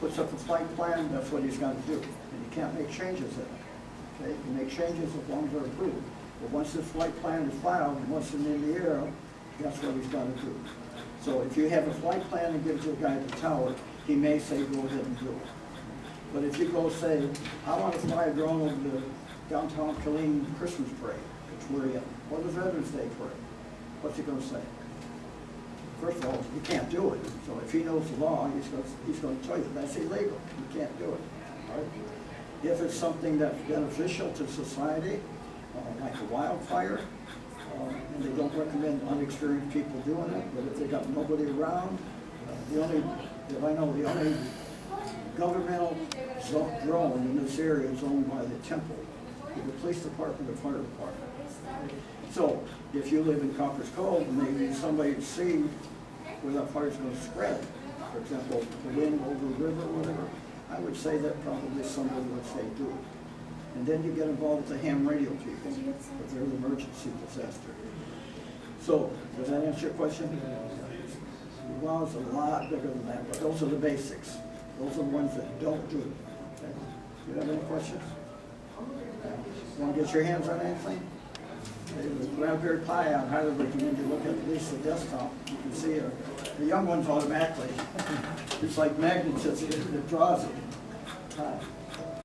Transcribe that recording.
puts up a flight plan, that's what he's got to do. And you can't make changes in it. Okay, you can make changes as long as they're approved. But once this flight plan is filed, and once it's in the air, that's what he's got to do. So if you have a flight plan and give it to a guy at the tower, he may say, go ahead and do it. But if you go say, I want to fly a drone over the downtown Killeen Christmas parade, which we're in, or the Veterans Day parade, what's he going to say? First of all, you can't do it. So if he knows the law, he's going to tell you that's illegal. You can't do it. Right? If it's something that's beneficial to society, like a wildfire, and they don't recommend unexperienced people doing it, but if they got nobody around, the only governmental drone in this area is owned by the temple, the police department, the fire department. So if you live in Copper's Cove and they need somebody to see where that fire is going to spread, for example, the wind over the river or whatever, I would say that probably somebody would say do it. And then you get involved with the ham radio people, if they're an emergency disaster. So, does that answer your question? The law is a lot bigger than that, but those are the basics. Those are the ones that don't do it. Okay? You have any questions? Want to get your hands on anything? The Raspberry Pi, I highly recommend you look at least the desktop. You can see the young ones automatically. It's like magnetism, it draws it.